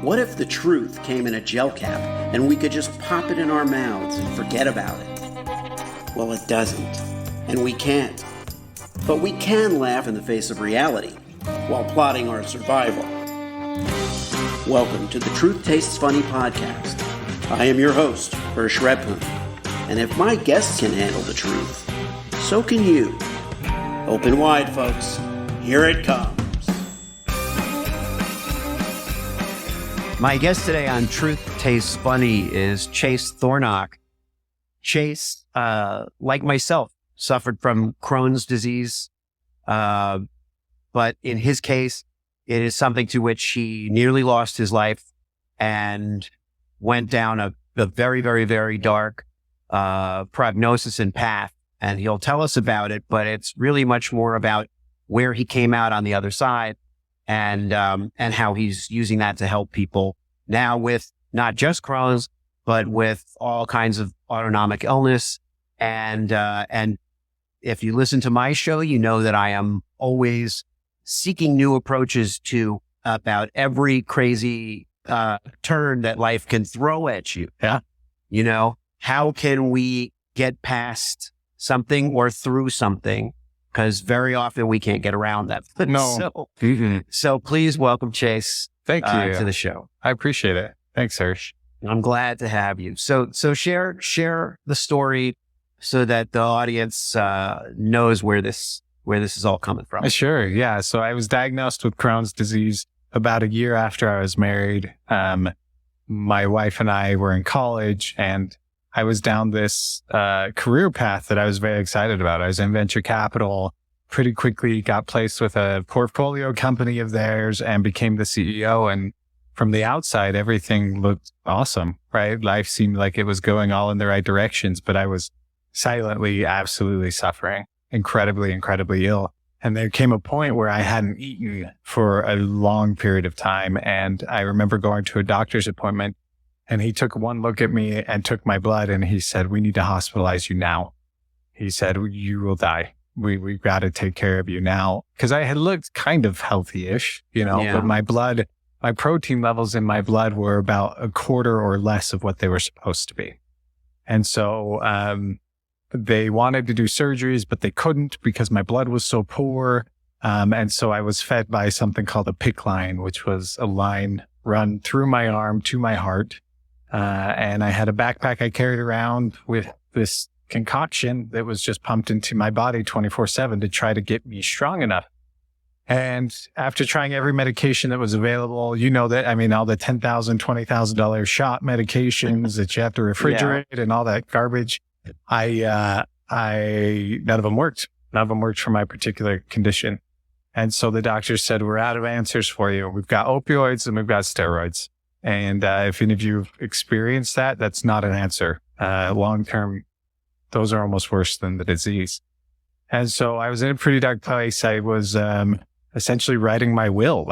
What if the truth came in a gel cap and we could just pop it in our mouths and forget about it? Well, it doesn't, and we can't. But we can laugh in the face of reality while plotting our survival. Welcome to the Truth Tastes Funny podcast. I am your host, Hirsch Redpun, and if my guests can handle the truth, so can you. Open wide, folks. Here it comes. My guest today on Truth Tastes Funny is Chase Thornock. Chase, like myself, suffered from Crohn's disease, but in his case, it is something to which he nearly lost his life and went down a very, very, very dark prognosis and path. And he'll tell us about it, but it's really much more about where he came out on the other side and how he's using that to help people now with not just Crohn's, but with all kinds of autonomic illness. And if you listen to my show, you know that I am always seeking new approaches to about every crazy turn that life can throw at you. Yeah. You know, how can we get past something or through something? Because very often we can't get around that. No. So please welcome Chase. Thank you to the show. I appreciate it. Thanks, Hirsch. I'm glad to have you. So share the story so that the audience knows where this is all coming from. Sure. Yeah. So I was diagnosed with Crohn's disease about a year after I was married. My wife and I were in college, and I was down this career path that I was very excited about. I was in venture capital, pretty quickly got placed with a portfolio company of theirs and became the CEO. And from the outside, everything looked awesome, right? Life seemed like it was going all in the right directions, but I was silently, absolutely suffering, incredibly, incredibly ill. And there came a point where I hadn't eaten for a long period of time. And I remember going to a doctor's appointment, and he took one look at me and took my blood, and he said, "We need to hospitalize you now." He said, "You will die. We've got to take care of you now." Because I had looked kind of healthy-ish, but my protein levels in my blood were about a quarter or less of what they were supposed to be. And so they wanted to do surgeries, but they couldn't because my blood was so poor. And so I was fed by something called a PICC line, which was a line run through my arm to my heart. And I had a backpack I carried around with this concoction that was just pumped into my body 24/7 to try to get me strong enough. And after trying every medication that was available, all the $10,000, $20,000 shot medications that you have to refrigerate and all that garbage, none of them worked. None of them worked for my particular condition. And so the doctor said, "We're out of answers for you. We've got opioids and we've got steroids. And if any of you have experienced that, that's not an answer. Long-term, those are almost worse than the disease." And so I was in a pretty dark place. I was essentially writing my will.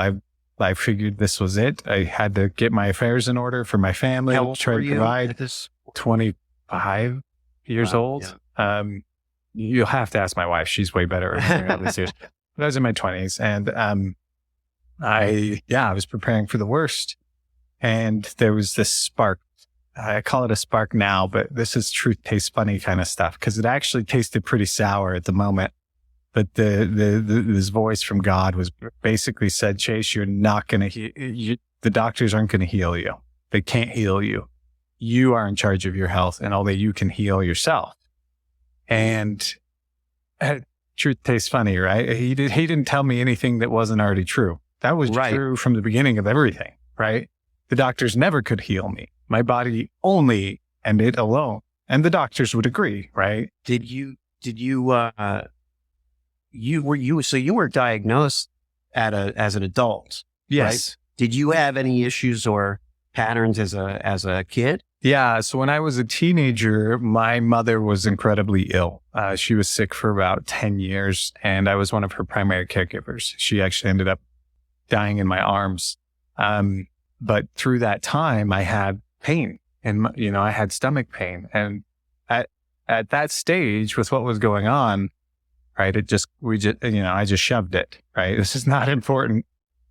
I figured this was it. I had to get my affairs in order for my family. How old try were to you provide. at this? 25 years old. Yeah. You'll have to ask my wife. She's way better at this years. But I was in my 20s, and I was preparing for the worst. And there was this spark. I call it a spark now, but this is Truth Tastes Funny kind of stuff, because it actually tasted pretty sour at the moment. But this voice from God was basically said, "Chase, you're not going to the doctors aren't going to heal you. They can't heal you. You are in charge of your health, and only you can heal yourself." And truth tastes funny, right? He didn't tell me anything that wasn't already true. That was true from the beginning of everything, right? The doctors never could heal me. My body only, and it alone. And the doctors would agree, right? So you were diagnosed as an adult. Yes. Right? Did you have any issues or patterns as a kid? Yeah. So when I was a teenager, my mother was incredibly ill. She was sick for about 10 years, and I was one of her primary caregivers. She actually ended up dying in my arms. But through that time, I had pain, and I had stomach pain. And at that stage, with what was going on, right, I just shoved it. Right, this is not important.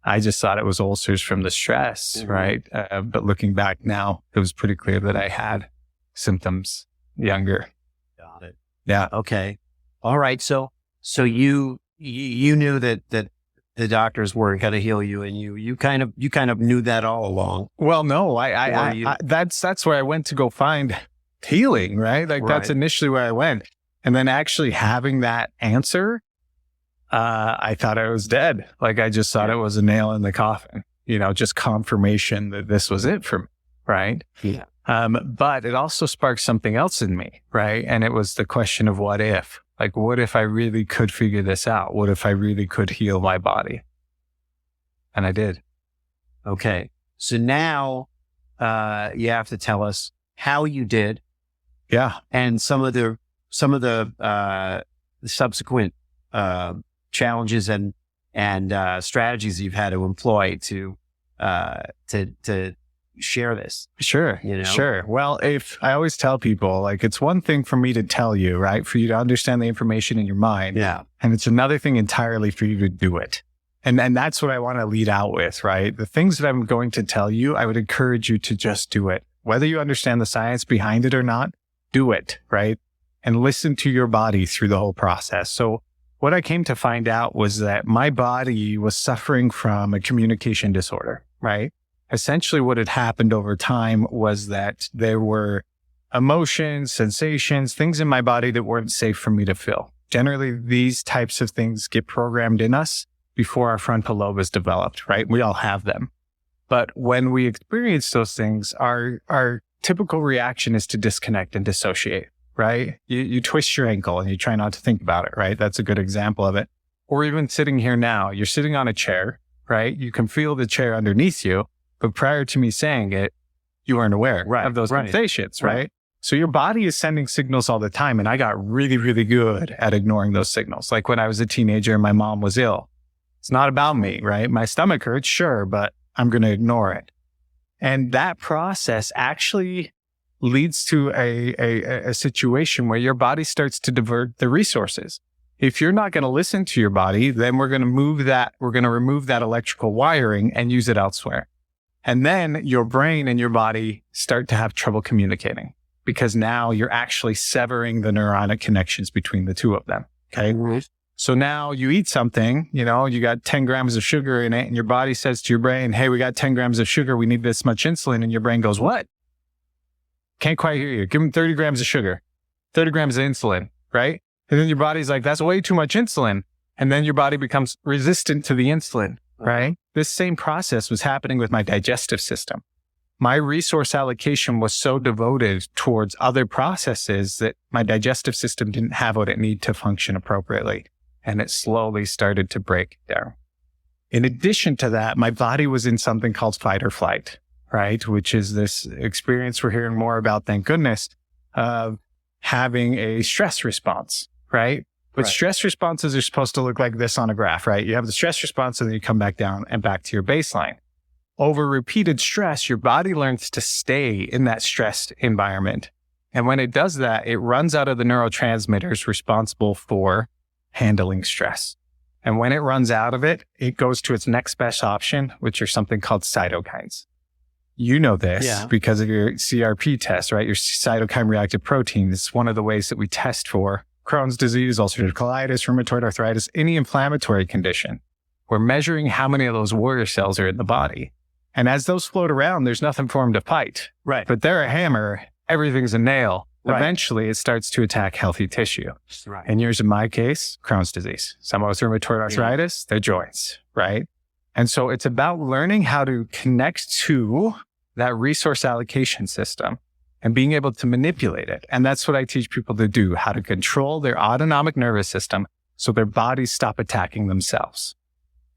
I just thought it was ulcers from the stress, right? But looking back now, it was pretty clear that I had symptoms younger. Got it. Yeah. Okay. All right. So you knew that the doctors weren't going to heal you, and you kind of knew that all along. Well, no, I that's where I went to go find healing, right? Like that's initially where I went. And then actually having that answer, I thought I was dead. Like I just thought it was a nail in the coffin, just confirmation that this was it for me. Right. Yeah. But it also sparked something else in me. Right. And it was the question of what if. Like, what if I really could figure this out? What if I really could heal my body? And I did. Okay. So now you have to tell us how you did. Yeah. And some of the subsequent challenges and strategies you've had to employ to share this. Sure. Sure. Well, if I always tell people, like, it's one thing for me to tell you, right? For you to understand the information in your mind. Yeah. And it's another thing entirely for you to do it. And that's what I want to lead out with, right? The things that I'm going to tell you, I would encourage you to just do it. Whether you understand the science behind it or not, do it, right? And listen to your body through the whole process. So what I came to find out was that my body was suffering from a communication disorder, right? Essentially what had happened over time was that there were emotions, sensations, things in my body that weren't safe for me to feel. Generally, these types of things get programmed in us before our frontal lobe is developed, right? We all have them. But when we experience those things, our typical reaction is to disconnect and dissociate, right? You twist your ankle and you try not to think about it, right? That's a good example of it. Or even sitting here now, you're sitting on a chair, right? You can feel the chair underneath you. But prior to me saying it, you weren't aware of those sensations, right? So your body is sending signals all the time. And I got really, really good at ignoring those signals. Like when I was a teenager and my mom was ill. It's not about me, right? My stomach hurts, sure, but I'm going to ignore it. And that process actually leads to a situation where your body starts to divert the resources. If you're not going to listen to your body, then we're going to remove that electrical wiring and use it elsewhere. And then your brain and your body start to have trouble communicating because now you're actually severing the neuronic connections between the two of them. Okay. So now you eat something, you got 10 grams of sugar in it and your body says to your brain, hey, we got 10 grams of sugar. We need this much insulin. And your brain goes, what? Can't quite hear you. Give them 30 grams of sugar, 30 grams of insulin, right? And then your body's like, that's way too much insulin. And then your body becomes resistant to the insulin. Right? This same process was happening with my digestive system. My resource allocation was so devoted towards other processes that my digestive system didn't have what it needed to function appropriately. And it slowly started to break down. In addition to that, my body was in something called fight or flight, right? Which is this experience we're hearing more about, thank goodness, of having a stress response, right? But stress responses are supposed to look like this on a graph, right? You have the stress response and then you come back down and back to your baseline. Over repeated stress, your body learns to stay in that stressed environment. And when it does that, it runs out of the neurotransmitters responsible for handling stress. And when it runs out of it, it goes to its next best option, which are something called cytokines. You know this because of your CRP test, right? Your cytokine reactive protein. This is one of the ways that we test for Crohn's disease, ulcerative colitis, rheumatoid arthritis, any inflammatory condition. We're measuring how many of those warrior cells are in the body. And as those float around, there's nothing for them to fight. Right. But they're a hammer. Everything's a nail. Right. Eventually, it starts to attack healthy tissue. Right. And yours, in my case, Crohn's disease. Some of us rheumatoid arthritis, their joints, right? And so it's about learning how to connect to that resource allocation system and being able to manipulate it. And that's what I teach people to do, how to control their autonomic nervous system so their bodies stop attacking themselves.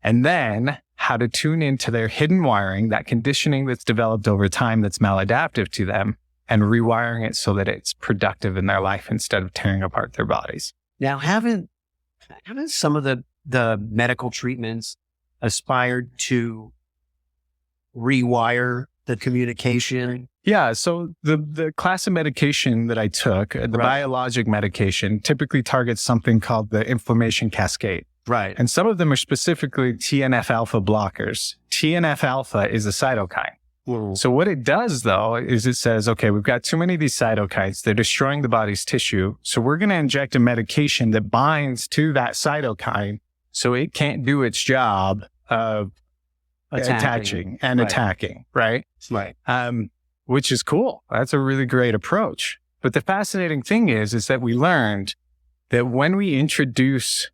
And then how to tune into their hidden wiring, that conditioning that's developed over time that's maladaptive to them, and rewiring it so that it's productive in their life instead of tearing apart their bodies. Now, haven't some of the medical treatments aspired to rewire the communication? Yeah. So the class of medication that I took, the biologic medication, typically targets something called the inflammation cascade. Right. And some of them are specifically TNF alpha blockers. TNF alpha is a cytokine. So what it does, though, is it says, okay, we've got too many of these cytokines. They're destroying the body's tissue. So we're going to inject a medication that binds to that cytokine so it can't do its job of attaching and attacking, right? Right. Which is cool. That's a really great approach. But the fascinating thing is that we learned that when we introduce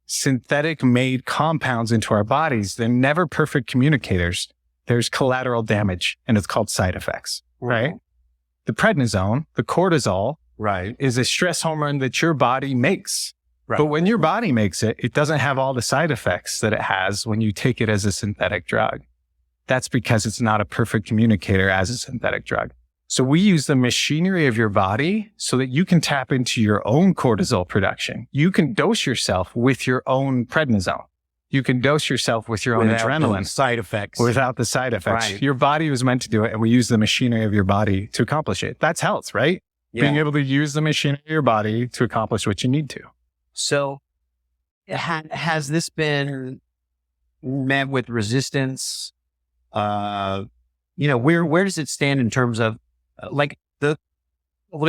synthetic made compounds into our bodies, they're never perfect communicators. There's collateral damage, and it's called side effects, right? The prednisone, the cortisol, is a stress hormone that your body makes. Right. But when your body makes it, it doesn't have all the side effects that it has when you take it as a synthetic drug. That's because it's not a perfect communicator as a synthetic drug. So we use the machinery of your body so that you can tap into your own cortisol production. You can dose yourself with your own prednisone. You can dose yourself with your own adrenaline. Side effects. Without the side effects. Right. Your body was meant to do it, and we use the machinery of your body to accomplish it. That's health, right? Yeah. Being able to use the machinery of your body to accomplish what you need to. So has this been met with resistance? Where does it stand in terms of let me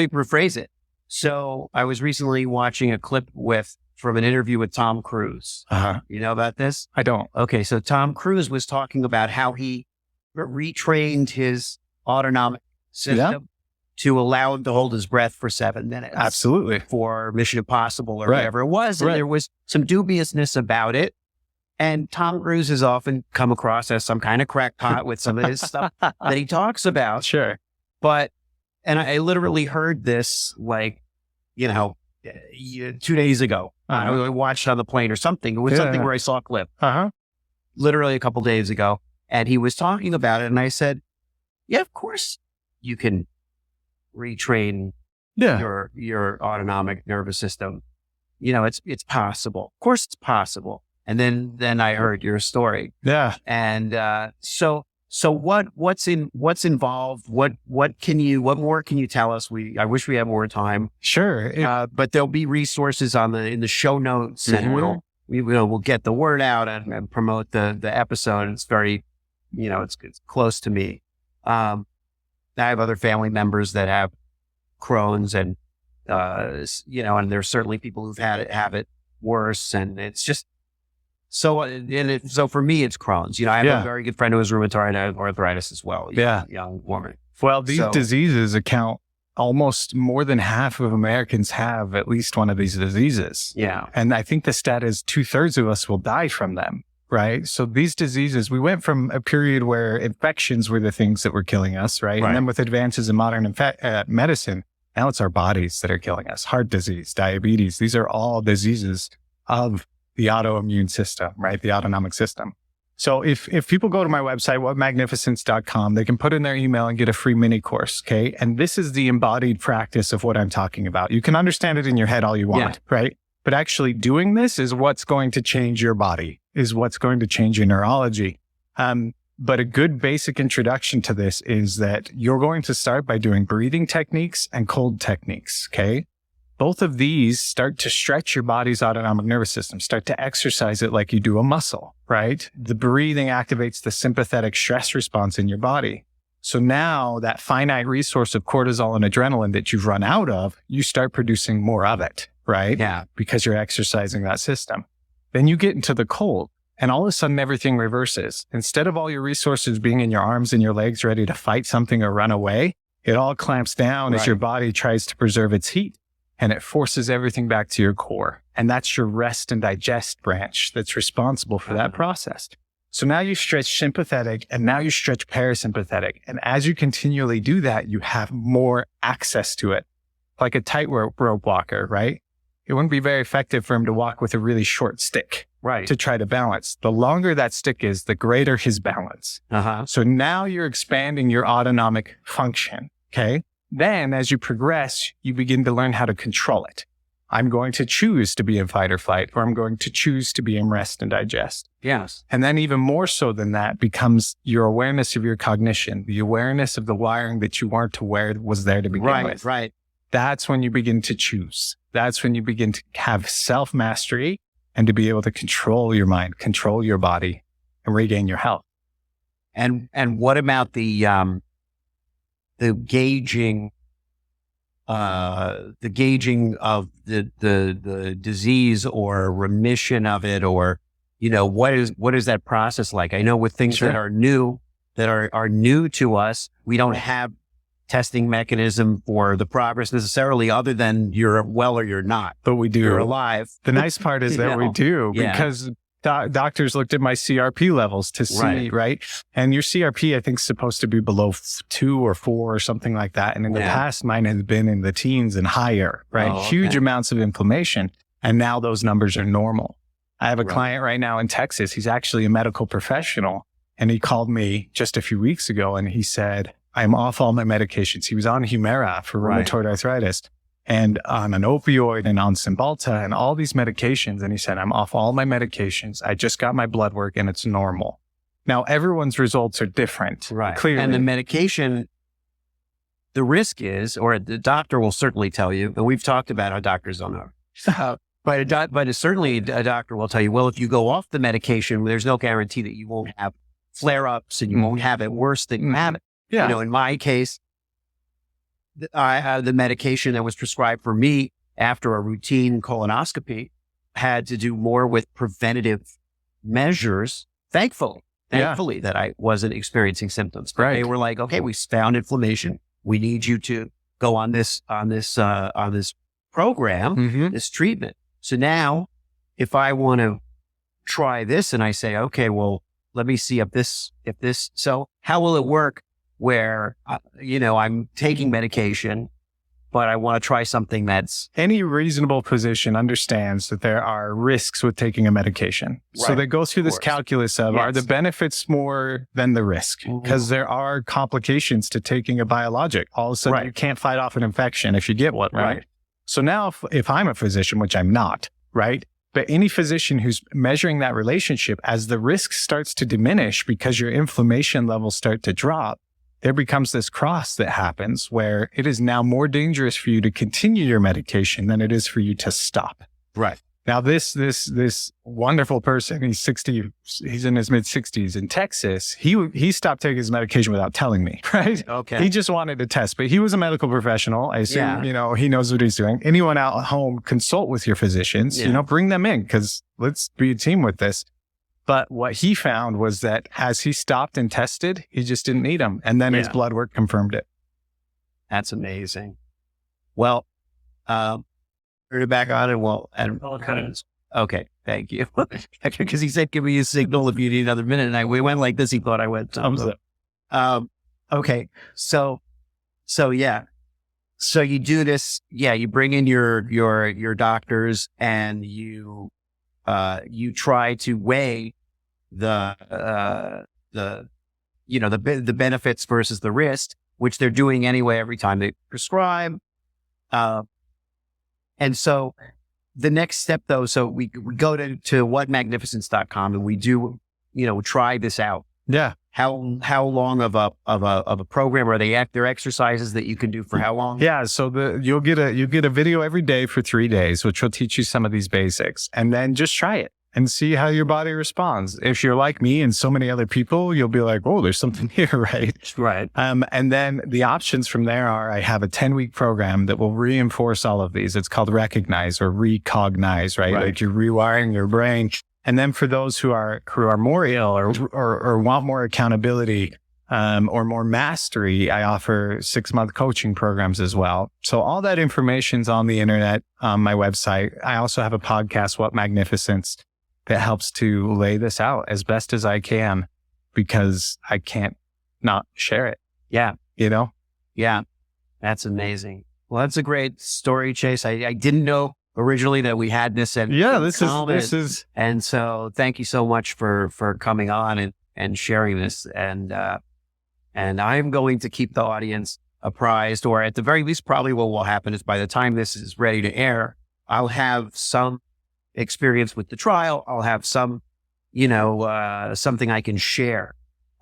rephrase it. So I was recently watching a clip from an interview with Tom Cruise. You know about this? I don't. Okay. So Tom Cruise was talking about how he retrained his autonomic system to allow him to hold his breath for 7 minutes. Absolutely. For Mission Impossible or whatever it was. And there was some dubiousness about it. And Tom Cruise has often come across as some kind of crackpot with some of his stuff that he talks about. Sure. And I literally heard this 2 days ago. I watched it on the plane or something. It was something where I saw a clip. Literally a couple days ago. And he was talking about it. And I said, yeah, of course you can retrain your autonomic nervous system. It's possible. Of course it's possible. And then I heard your story. Yeah. And so what's involved? What more can you tell us? I wish we had more time. Sure. But there'll be resources in the show notes, and we'll get the word out and promote the episode. It's very, it's close to me. I have other family members that have Crohn's, and and there's certainly people who've have it worse, and it's just. So for me, it's Crohn's. I have a very good friend who has rheumatoid arthritis as well. Young woman. Well, these diseases account almost more than half of Americans have at least one of these diseases. Yeah. And I think the stat is 2/3 of us will die from them, right? So these diseases, we went from a period where infections were the things that were killing us, right? And then with advances in modern medicine, now it's our bodies that are killing us. Heart disease, diabetes, these are all diseases of the autoimmune system, right? The autonomic system. So if people go to my website, magnificence.com, they can put in their email and get a free mini course. Okay. And this is the embodied practice of what I'm talking about. You can understand it in your head all you want, right? But actually doing this is what's going to change your body, is what's going to change your neurology. But a good basic introduction to this is that you're going to start by doing breathing techniques and cold techniques. Okay. Both of these start to stretch your body's autonomic nervous system, start to exercise it like you do a muscle, right? The breathing activates the sympathetic stress response in your body. So now that finite resource of cortisol and adrenaline that you've run out of, you start producing more of it, right? Yeah. Because you're exercising that system. Then you get into the cold, and all of a sudden everything reverses. Instead of all your resources being in your arms and your legs ready to fight something or run away, it all clamps down as your body tries to preserve its heat. And it forces everything back to your core. And that's your rest and digest branch that's responsible for that process. So now you stretch sympathetic, and now you stretch parasympathetic. And as you continually do that, you have more access to it. Like a tightrope walker, right? It wouldn't be very effective for him to walk with a really short stick, to try to balance. The longer that stick is, the greater his balance. So now you're expanding your autonomic function, okay? Then as you progress, you begin to learn how to control it. I'm going to choose to be in fight or flight, or I'm going to choose to be in rest and digest. Yes. And then even more so than that becomes your awareness of your cognition, the awareness of the wiring that you weren't aware was there to begin with. Right. That's when you begin to choose. That's when you begin to have self-mastery and to be able to control your mind, control your body, and regain your health. And what about the gauging of the disease or remission of it, or, what is that process like? I know with things that are new to us, we don't have testing mechanism for the progress necessarily, other than you're well or you're not. But we do. You're alive. The nice part is that we do, because doctors looked at my CRP levels to see, right? And your CRP, I think, is supposed to be below 2 or 4 or something like that. And in the past, mine has been in the teens and higher, right? Huge amounts of inflammation. And now those numbers are normal. I have a client right now in Texas. He's actually a medical professional. And he called me just a few weeks ago and he said, I'm off all my medications. He was on Humira for rheumatoid arthritis and on an opioid and on Cymbalta and all these medications. And he said, I'm off all my medications. I just got my blood work and it's normal. Now, everyone's results are different. Right. Clearly. And the medication, the risk is, or the doctor will certainly tell you, and we've talked about how doctors don't know. But certainly a doctor will tell you, well, if you go off the medication, there's no guarantee that you won't have flare-ups and you won't have it worse than you have it. Yeah. In my case, I had the medication that was prescribed for me after a routine colonoscopy had to do more with preventative measures. Thankfully that I wasn't experiencing symptoms. But they were like, okay, we found inflammation. We need you to go on this program, this treatment. So now if I want to try this and I say, okay, well, let me see if this, so how will it work where, I'm taking medication, but I want to try something that's... Any reasonable physician understands that there are risks with taking a medication. Right. So they go through this calculus of, are the benefits more than the risk? Because there are complications to taking a biologic. All of a sudden, you can't fight off an infection if you get one, right? So now if I'm a physician, which I'm not, right? But any physician who's measuring that relationship, as the risk starts to diminish because your inflammation levels start to drop, there becomes this cross that happens where it is now more dangerous for you to continue your medication than it is for you to stop. Right. Now, this wonderful person, he's in his mid 60s in Texas. He stopped taking his medication without telling me, right? Okay. He just wanted to test, but he was a medical professional. I assume, he knows what he's doing. Anyone out at home, consult with your physicians, bring them in because let's be a team with this. But what he found was that as he stopped and tested, he just didn't need them. And then his blood work confirmed it. That's amazing. Well, turn it back on and okay, thank you. Because he said, give me a signal if you need another minute. And we went like this. He thought I went thumbs up. Okay. So you do this. Yeah. You bring in your doctors and you try to weigh the benefits versus the risk, which they're doing anyway every time they prescribe. And so the next step though, so we go to whatmagnificence.com and we do, try this out. Yeah. How long of a program are there exercises that you can do for how long? Yeah. So you'll get a video every day for 3 days, which will teach you some of these basics, and then just try it and see how your body responds. If you're like me and so many other people, you'll be like, oh, there's something here, right? Right. And then the options from there are, I have a 10-week program that will reinforce all of these. It's called Recognize or Recognize, right? Like you're rewiring your brain. And then for those who are more ill or want more accountability, or more mastery, I offer 6-month coaching programs as well. So all that information's on the internet, on my website. I also have a podcast, What Magnificence, that helps to lay this out as best as I can because I can't not share it. Yeah. Yeah. That's amazing. Well, that's a great story, Chase. I didn't know originally that we had this. And this is. And so thank you so much for coming on and sharing this. And I'm going to keep the audience apprised, or at the very least, probably what will happen is by the time this is ready to air, I'll have some experience with the trial. I'll have some, something I can share.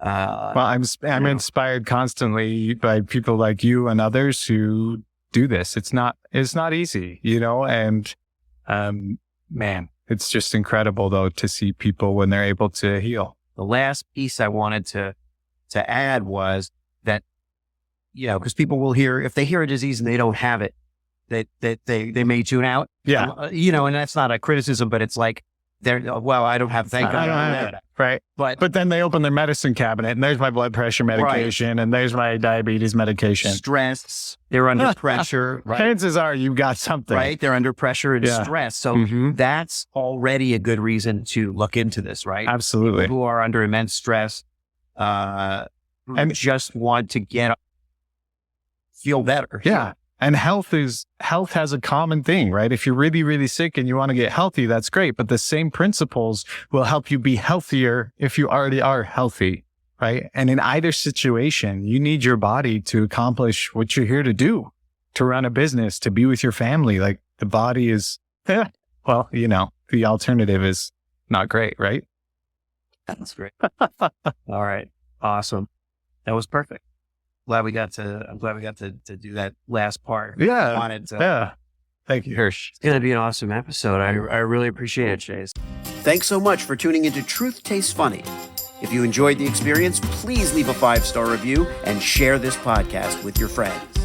Well, I'm inspired constantly by people like you and others who do this. It's not easy, and, man, It's just incredible though to see people when they're able to heal. The last piece I wanted to add was that, because people will hear, if they hear a disease and they don't have it, that they may tune out. Yeah. And that's not a criticism, but it's like, I don't have, thank God. I don't have it. Right. But then they open their medicine cabinet and there's my blood pressure medication and there's my diabetes medication. Stress. They're under pressure. Right? Chances are you've got something. Right. They're under pressure and stress. So that's already a good reason to look into this, right? Absolutely. People who are under immense stress and just want to feel better. Yeah. And health has a common thing, right? If you're really, really sick and you want to get healthy, that's great. But the same principles will help you be healthier if you already are healthy, right? And in either situation, you need your body to accomplish what you're here to do, to run a business, to be with your family. Like the body is, the alternative is not great, right? That's great. All right. Awesome. That was perfect. I'm glad we got to do that last part. Yeah. Thank you, Hirsch. It's going to be an awesome episode. I really appreciate it, Chase. Thanks so much for tuning into Truth Tastes Funny. If you enjoyed the experience, please leave a 5-star review and share this podcast with your friends.